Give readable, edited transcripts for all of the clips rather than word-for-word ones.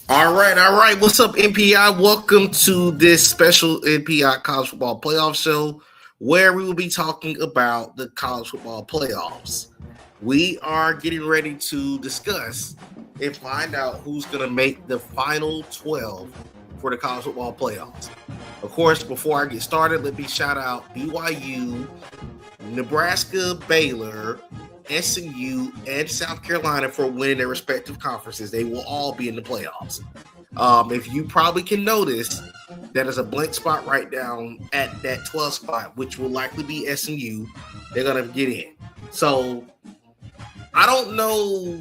All right, all right. What's up, NPI? Welcome to this special NPI college football playoff show where we will be talking about the college football playoffs. We are getting ready to discuss and find out who's going to make the final 12 for the college football playoffs. Of course, before I get started, let me shout out BYU, Nebraska, Baylor, SMU, and South Carolina for winning their respective conferences. They will all be in the playoffs. If you probably can notice, that is a blank spot right down at that 12 spot, which will likely be SMU. They're going to get in. So I don't know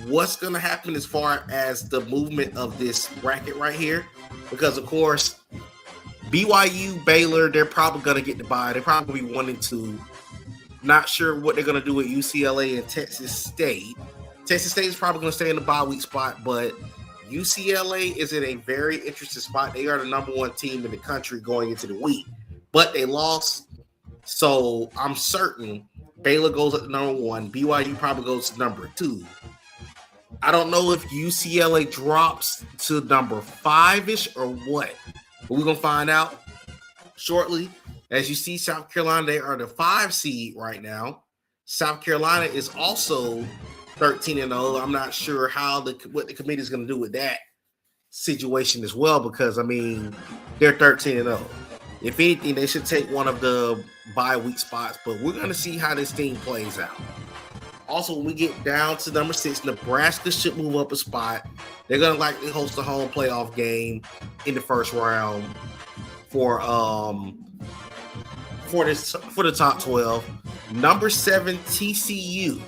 what's going to happen as far as the movement of this bracket right here, because of course, BYU, Baylor, they're probably going to get the bye. They're probably wanting to. Not sure what they're going to do with UCLA and Texas State. Texas State is probably going to stay in the bye week spot, but UCLA is in a very interesting spot. They are the number one team in the country going into the week, but they lost. So I'm certain Baylor goes at the number one. BYU probably goes to number two. I don't know if UCLA drops to number five-ish or what, but we're going to find out shortly. As you see, South Carolina, they are the 5 seed right now. South Carolina is also 13-0. I'm not sure what the committee is going to do with that situation as well, because, I mean, they're 13-0. If anything, they should take one of the bye week spots, but we're going to see how this thing plays out. Also, when we get down to number 6, Nebraska should move up a spot. They're going to likely host a home playoff game in the first round for the top 12. Number 7, TCU.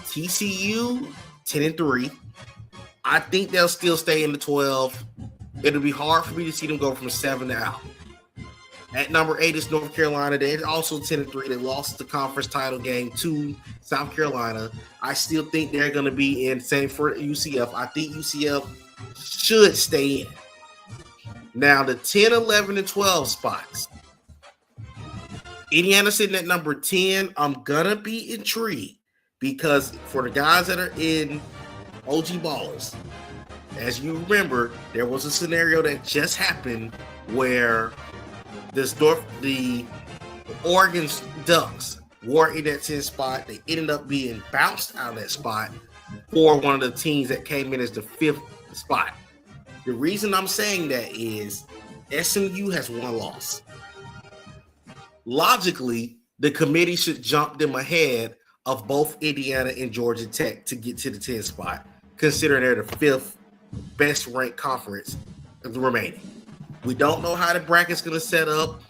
TCU 10-3. I think they'll still stay in the 12. It'll be hard for me to see them go from 7 to out. At number 8 is North Carolina. They're also 10-3. They lost the conference title game to South Carolina. I still think they're going to be in. Same for UCF. I think UCF should stay in. Now, the 10, 11, and 12 spots. Indiana sitting at number 10. I'm going to be intrigued because for the guys that are in OG Ballers, as you remember, there was a scenario that just happened where the Oregon Ducks were in that 10 spot. They ended up being bounced out of that spot for one of the teams that came in as the 5th spot. The reason I'm saying that is SMU has one loss. Logically, the committee should jump them ahead of both Indiana and Georgia Tech to get to the 10th spot, considering they're the 5th best ranked conference of the remaining. We don't know how the bracket's going to set up,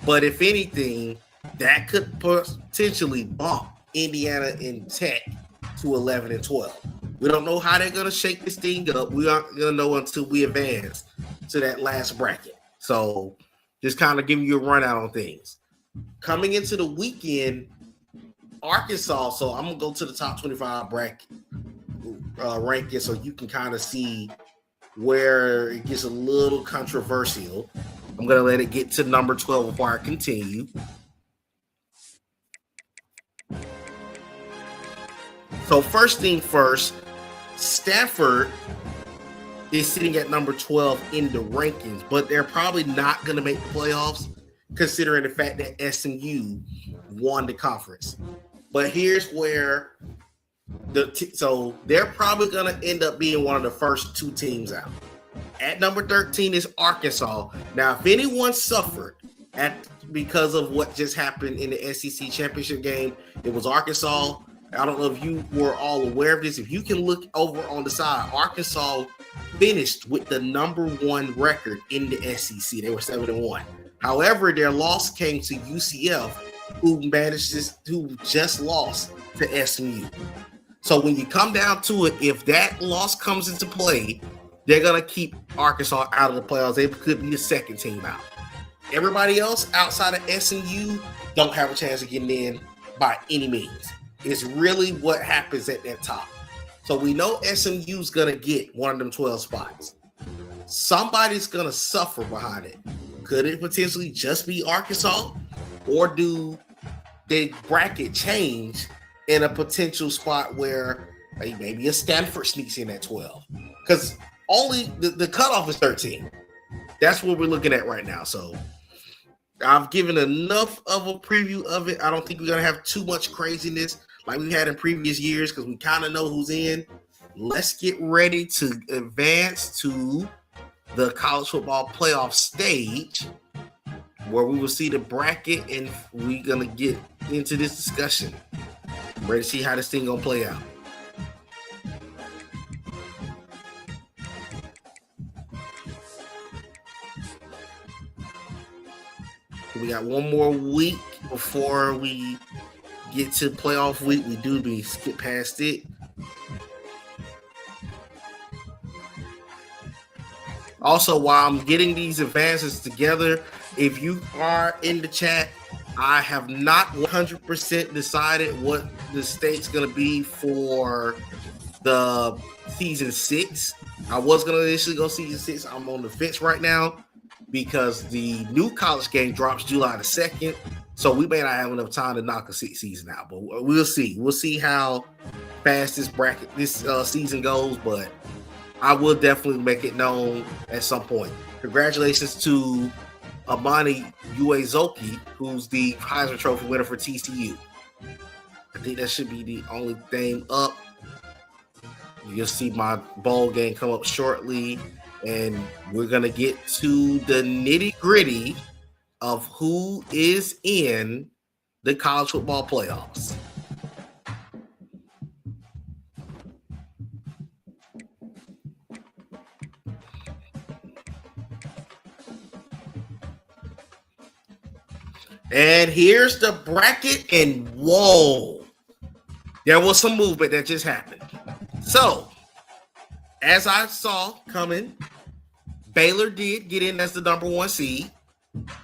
but if anything, that could potentially bump Indiana and Tech to 11 and 12. We don't know how they're going to shake this thing up. We aren't going to know until we advance to that last bracket. So just kind of giving you a rundown on things. Coming into the weekend, Arkansas, so I'm going to go to the top 25 bracket ranking so you can kind of see where it gets a little controversial. I'm going to let it get to number 12 before I continue. So first thing first, Stanford is sitting at number 12 in the rankings, but they're probably not going to make the playoffs considering the fact that SMU won the conference. But here's where so they're probably going to end up being one of the first 2 teams out. At number 13 is Arkansas. Now, if anyone suffered because of what just happened in the SEC championship game, it was Arkansas. I don't know if you were all aware of this. If you can look over on the side, Arkansas finished with the number 1 record in the SEC. They were 7-1. However, their loss came to UCF, who just lost to SMU. So when you come down to it, if that loss comes into play, they're going to keep Arkansas out of the playoffs. They could be the second team out. Everybody else outside of SMU don't have a chance of getting in by any means. It's really what happens at that top. So we know SMU's going to get one of them 12 spots. Somebody's going to suffer behind it. Could it potentially just be Arkansas? Or do the bracket change in a potential spot where maybe a Stanford sneaks in at 12? Because only the cutoff is 13. That's what we're looking at right now. So I've given enough of a preview of it. I don't think we're going to have too much craziness like we had in previous years because we kind of know who's in. Let's get ready to advance to the college football playoff stage where we will see the bracket and we're going to get into this discussion. I'm ready to see how this thing going to play out. We got one more week before we get to playoff week. We do be skip past it. Also, while I'm getting these advances together, if you are in the chat, I have not 100% decided what the state's going to be for the season 6. I was going to initially go season 6. I'm on the fence right now because the new college game drops July the 2nd. So we may not have enough time to knock a season out, but we'll see. We'll see how fast this season goes, but I will definitely make it known at some point. Congratulations to Amani Uezoki, who's the Heisman Trophy winner for TCU. I think that should be the only thing up. You'll see my bowl game come up shortly, and we're going to get to the nitty-gritty of who is in the college football playoffs. And here's the bracket, and whoa, there was some movement that just happened. So, as I saw coming, Baylor did get in as the number 1 seed,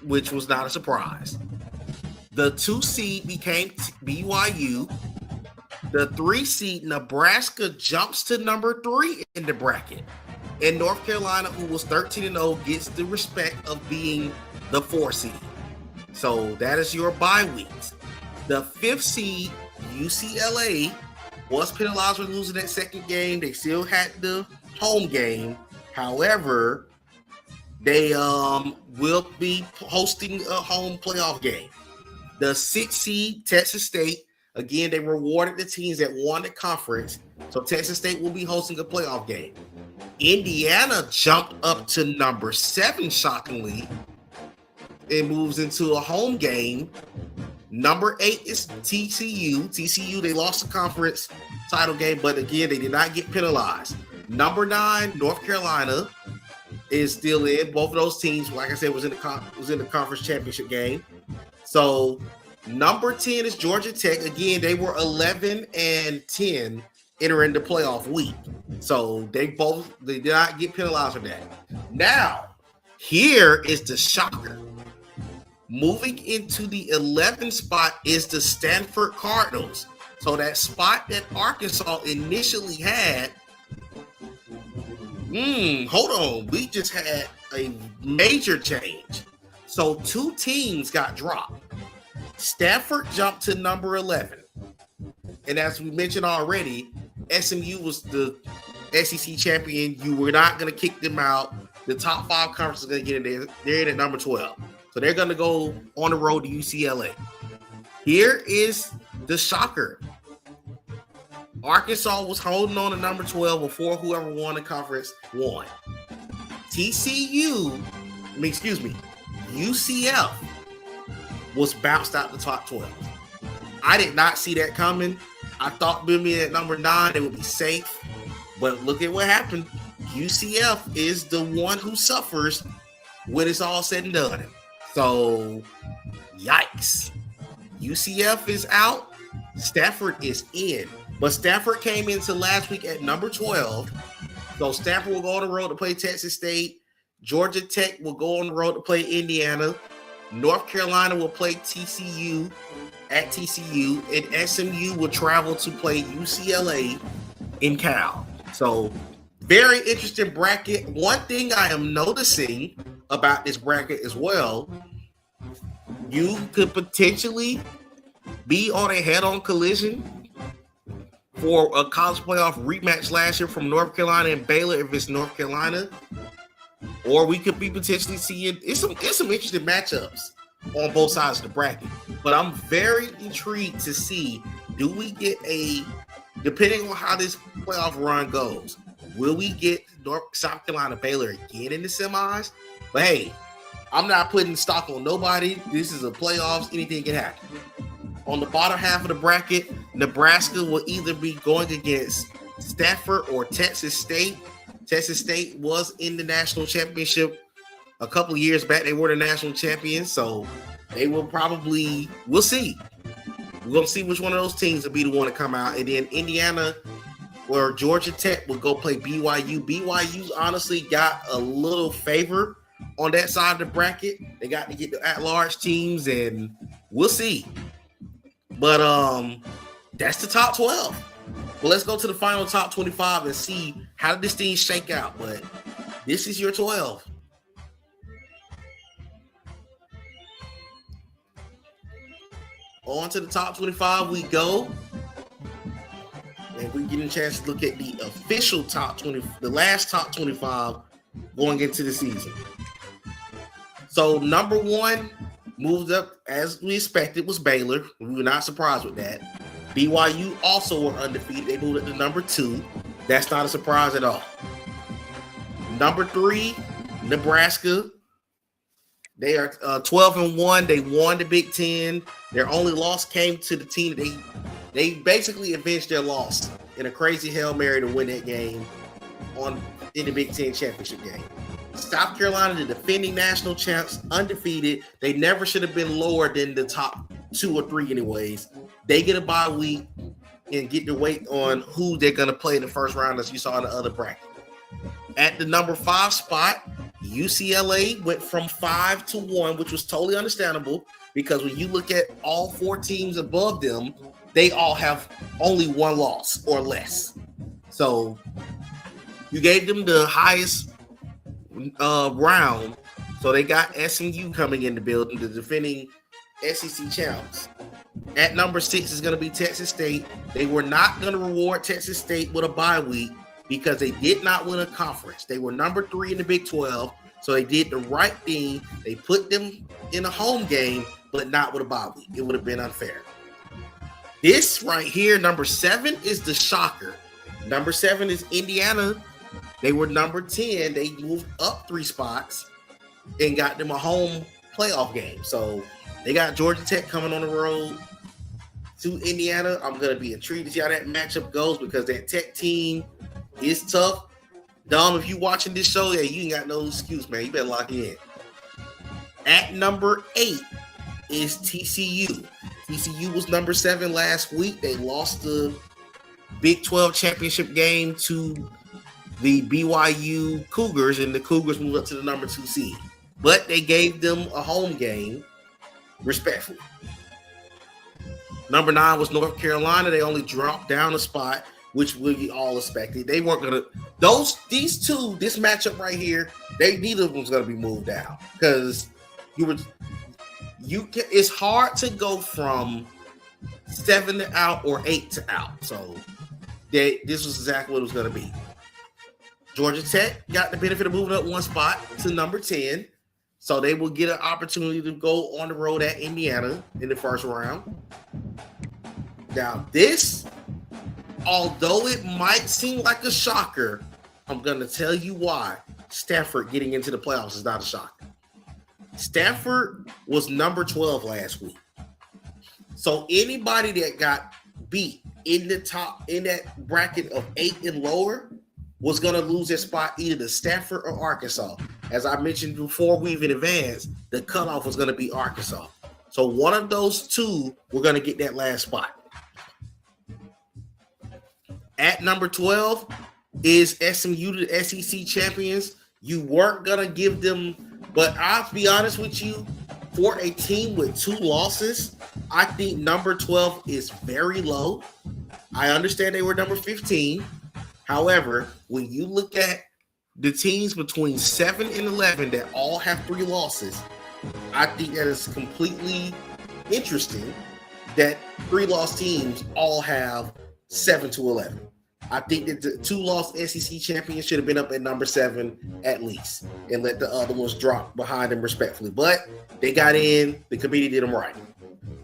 which was not a surprise. The 2 seed became BYU. The 3 seed, Nebraska, jumps to number 3 in the bracket. And North Carolina, who was 13-0, gets the respect of being the 4 seed. So that is your bye weeks. The 5th seed, UCLA, was penalized for losing that second game. They still had the home game. However, they will be hosting a home playoff game. The 6th seed, Texas State, again, they rewarded the teams that won the conference. So Texas State will be hosting a playoff game. Indiana jumped up to number 7, shockingly. It moves into a home game. Number 8 is TCU. TCU, they lost the conference title game, but again, they did not get penalized. Number 9, North Carolina, is still in. Both of those teams, like I said, was in the conference championship game. So number 10 is Georgia Tech. Again, they were 11-10 entering the playoff week. So they did not get penalized for that. Now, here is the shocker. Moving into the 11th spot is the Stanford Cardinals. So that spot that Arkansas initially had, hold on. We just had a major change. So 2 teams got dropped. Stanford jumped to number 11. And as we mentioned already, SMU was the SEC champion. You were not going to kick them out. The top 5 conferences are going to get in there. They're in at number 12. So they're going to go on the road to UCLA. Here is the shocker. Arkansas was holding on to number 12 before whoever won the conference won. UCF was bounced out the top 12. I did not see that coming. I thought being at number 9, they would be safe. But look at what happened. UCF is the one who suffers when it's all said and done. So, yikes. UCF is out. Stanford is in. But Stanford came into last week at number 12. So, Stanford will go on the road to play Texas State. Georgia Tech will go on the road to play Indiana. North Carolina will play TCU at TCU. And SMU will travel to play UCLA in Cal. So, very interesting bracket. One thing I am noticing about this bracket as well, you could potentially be on a head-on collision for a college playoff rematch last year from North Carolina and Baylor if it's North Carolina. Or we could be potentially seeing it's some interesting matchups on both sides of the bracket. But I'm very intrigued to see, do we get depending on how this playoff run goes, will we get South Carolina Baylor again in the semis? But hey, I'm not putting stock on nobody. This is a playoffs. Anything can happen. On the bottom half of the bracket, Nebraska will either be going against Stanford or Texas State. Texas State was in the national championship a couple of years back. They were the national champions, so they will probably, we'll see. We're going to see which one of those teams will be the one to come out. And then Indiana or Georgia Tech will go play BYU. BYU's honestly got a little favor on that side of the bracket. They got to get the at-large teams, and we'll see. But that's the top 12. Well, let's go to the final top 25 and see how did this thing shake out. But this is your 12. On to the top 25 we go. And we get a chance to look at the official top 20, the last top 25 going into the season. So number one moved up as we expected was Baylor. We were not surprised with that. BYU also were undefeated. They moved up to number 2. That's not a surprise at all. Number 3, Nebraska. They are 12-1. They won the Big Ten. Their only loss came to the team. They basically avenged their loss in a crazy Hail Mary to win that game in the Big Ten championship game. South Carolina, the defending national champs, undefeated. They never should have been lower than the top 2 or 3 anyways. They get a bye week and get to wait on who they're going to play in the first round, as you saw in the other bracket. At the number 5 spot, UCLA went from 5-1, which was totally understandable because when you look at all 4 teams above them, they all have only 1 loss or less. So you gave them the highest round. So they got SMU coming in the building, the defending SEC champs. At number 6 is going to be Texas State. They were not going to reward Texas State with a bye week because they did not win a conference. They were number 3 in the Big 12, so they did the right thing. They put them in a home game, but not with a bye week. It would have been unfair. This right here, number 7, is the shocker. Number 7 is Indiana. They were number 10. They moved up 3 spots and got them a home playoff game. So they got Georgia Tech coming on the road to Indiana. I'm going to be intrigued to see how that matchup goes because that Tech team is tough. Dom, if you watching this show, yeah, you ain't got no excuse, man. You better lock in. At number 8 is TCU. TCU was number 7 last week. They lost the Big 12 championship game to the BYU Cougars, and the Cougars moved up to the number 2 seed. But they gave them a home game respectfully. Number 9 was North Carolina. They only dropped down a spot, which we all expected. They weren't gonna. These two, this matchup right here, neither of them was gonna be moved down because it's hard to go from 7 to out or 8 to out. So this was exactly what it was gonna be. Georgia Tech got the benefit of moving up 1 spot to number 10. So they will get an opportunity to go on the road at Indiana in the first round. Now this, although it might seem like a shocker, I'm going to tell you why Stanford getting into the playoffs is not a shocker. Stanford was number 12 last week. So anybody that got beat in that bracket of 8 and lower was going to lose their spot either to Stanford or Arkansas. As I mentioned before we even advanced, the cutoff was going to be Arkansas. So one of those 2 were going to get that last spot. At number 12 is SMU, the SEC champions. You weren't going to give them, but I'll be honest with you, for a team with 2 losses, I think number 12 is very low. I understand they were number 15. However, when you look at the teams between 7 and 11 that all have 3 losses, I think that is completely interesting that 3 loss teams all have 7-11. I think that the 2-loss SEC champions should have been up at number 7 at least and let the other ones drop behind them respectfully. But they got in. The committee did them right.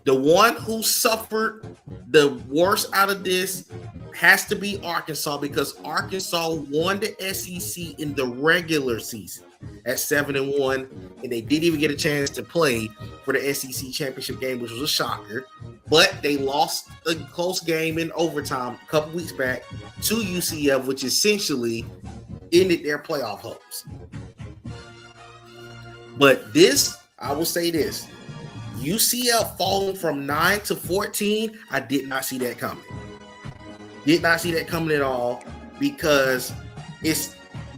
The one who suffered the worst out of this has to be Arkansas, because Arkansas won the SEC in the regular season at 7-1, and they didn't even get a chance to play for the SEC championship game, which was a shocker. But they lost a close game in overtime a couple weeks back to UCF, which essentially ended their playoff hopes. But this, I will say this, UCF falling from 9 to 14, I did not see that coming. Did not see that coming at all, because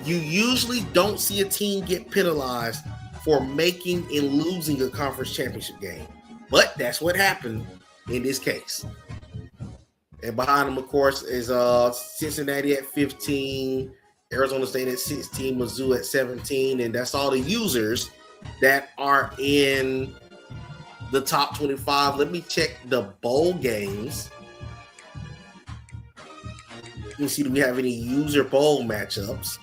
you usually don't see a team get penalized for making and losing a conference championship game. But that's what happened in this case. And behind them, of course, is Cincinnati at 15, Arizona State at 16, Mizzou at 17, and that's all the users that are in the top 25. Let me check the bowl games. Let me see, do we have any user bowl matchups?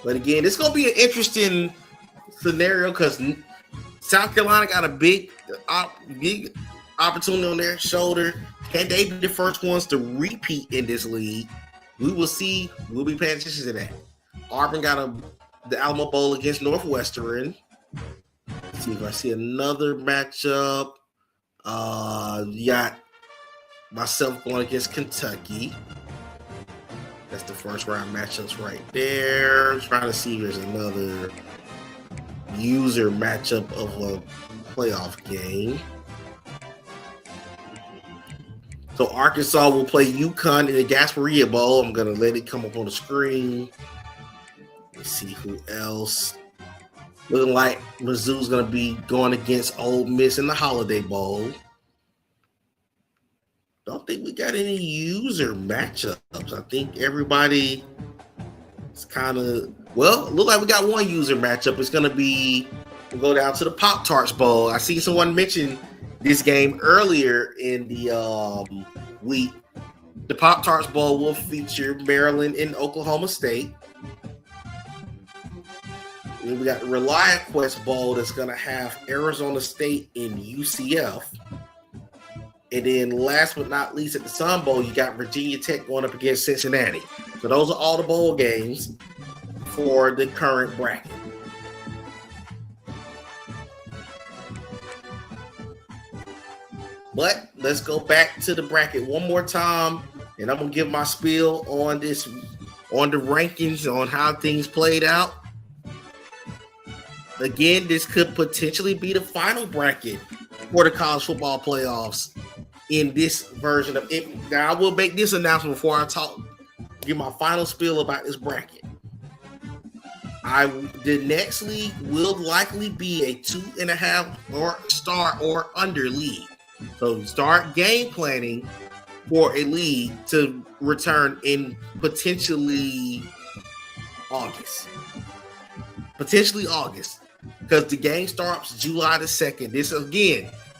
But again, this is going to be an interesting scenario because South Carolina got a big opportunity on their shoulder. Can they be the first ones to repeat in this league? We will see. We'll be paying attention to that. Auburn got the Alamo Bowl against Northwestern. Let's see if I see another matchup. You got myself going against Kentucky. That's the first round matchups right there. I'm trying to see if there's another user matchup of a playoff game. So Arkansas will play UConn in the Gasparilla Bowl. I'm going to let it come up on the screen. Let's see who else. Looking like Mizzou's going to be going against Ole Miss in the Holiday Bowl. Don't think we got any user matchups. I think everybody is kind of, well, look like we got one user matchup. It's going to be, we'll go down to the Pop-Tarts Bowl. I see someone mention this game earlier in the week. The Pop-Tarts Bowl will feature Maryland and Oklahoma State. And we got the Reliant Quest Bowl that's going to have Arizona State and UCF. And then last but not least, at the Sun Bowl, you got Virginia Tech going up against Cincinnati. So those are all the bowl games for the current bracket. But let's go back to the bracket one more time, and I'm going to give my spiel on this, on the rankings, on how things played out. Again, this could potentially be the final bracket for the college football playoffs in this version of it. Now, I will make this announcement before I give my final spiel about this bracket. The next league will likely be a 2.5 or star or under league. So start game planning for a league to return in potentially August. Because the game starts July the 2nd.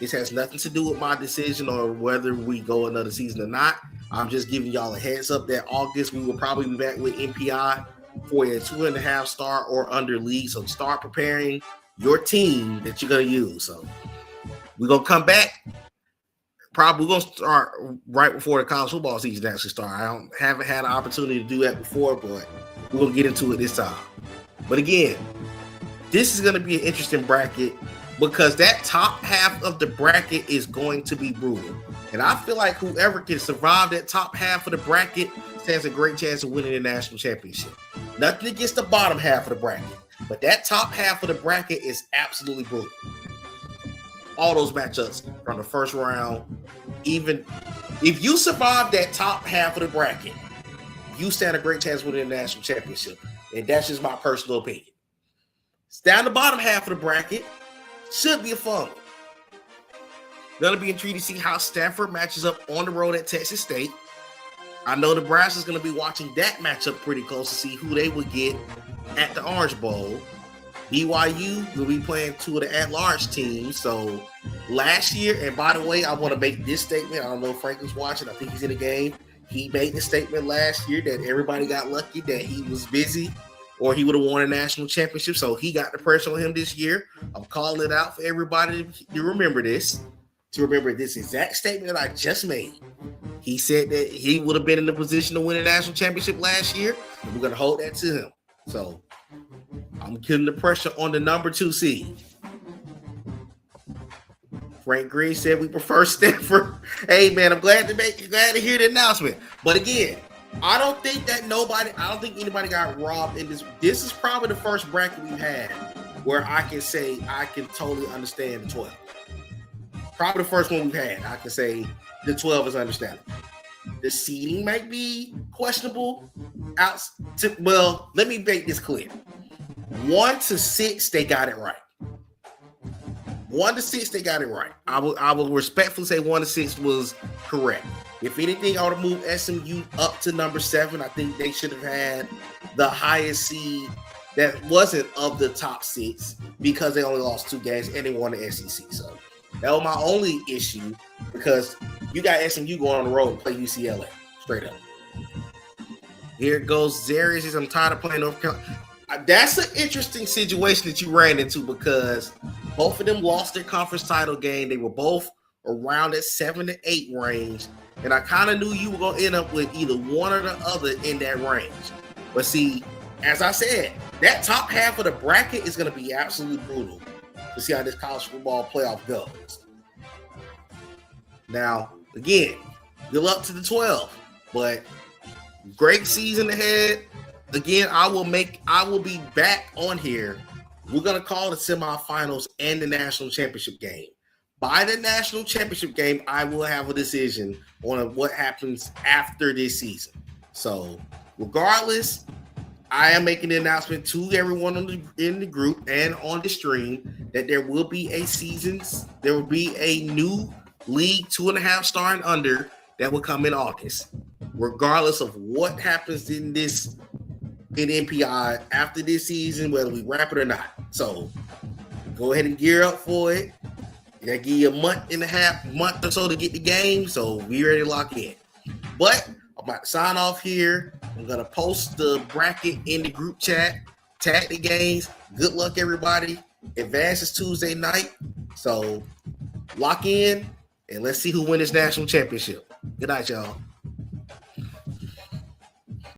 This has nothing to do with my decision or whether we go another season or not. I'm just giving y'all a heads up that August we will probably be back with NPI for a 2.5 star or under league. So start preparing your team that you're going to use. So we're going to come back. Probably going to start right before the college football season actually starts. I haven't had an opportunity to do that before, but we're going to get into it this time. But again, this is going to be an interesting bracket because that top half of the bracket is going to be brutal. And I feel like whoever can survive that top half of the bracket stands a great chance of winning the national championship. Nothing against the bottom half of the bracket, but that top half of the bracket is absolutely brutal. All those matchups from the first round, even if you survive that top half of the bracket, you stand a great chance of winning the national championship. And that's just my personal opinion. It's down the bottom half of the bracket. Should be a fun one. Gonna be intrigued to see how Stanford matches up on the road at Texas State. I know Nebraska's gonna be watching that matchup pretty close to see who they would get at the Orange Bowl. BYU will be playing two of the at-large teams. So last year, and by the way, I want to make this statement. I don't know if Frank is watching. I think he's in the game. He made the statement last year that everybody got lucky that he was busy or he would have won a national championship. So he got the pressure on him this year. I'm calling it out for everybody to remember this, exact statement that I just made. He said that he would have been in the position to win a national championship last year, and we're going to hold that to him. So I'm putting the pressure on the number 2 seed. Frank Green said we prefer Stanford. Hey man, I'm glad to hear the announcement. But again, I don't think anybody got robbed in this. This is probably the first bracket we've had where I can say I can totally understand the 12. Probably the first one we've had. I can say the 12 is understandable. The seeding might be questionable. Well, let me make this clear. 1 to 6, they got it right. 1 to 6, they got it right. I will respectfully say 1 to 6 was correct. If anything, I would have moved SMU up to number 7. I think they should have had the highest seed that wasn't of the top 6 because they only lost 2 games and they won the SEC. So that was my only issue because you got SMU going on the road and play UCLA straight up. Here it goes. Zarius says, I'm tired of playing North Carolina. That's an interesting situation that you ran into because both of them lost their conference title game. They were both around that 7 to 8 range. And I kind of knew you were going to end up with either one or the other in that range. But see, as I said, that top half of the bracket is going to be absolutely brutal to see how this college football playoff goes. Now, again, good luck to the 12. But great season ahead. Again, I will be back on here. We're going to call the semifinals and the national championship game. By the national championship game, I will have a decision on what happens after this season. So, regardless, I am making the announcement to everyone in the group and on the stream that there will be there will be a new league 2.5 star and under that will come in August. Regardless of what happens in NPI after this season, whether we wrap it or not. So go ahead and gear up for it. That give you a month or so to get the game. So we ready to lock in. But I'm about to sign off here. I'm gonna post the bracket in the group chat. Tag the games. Good luck, everybody. Advance is Tuesday night. So lock in and let's see who wins this national championship. Good night, y'all.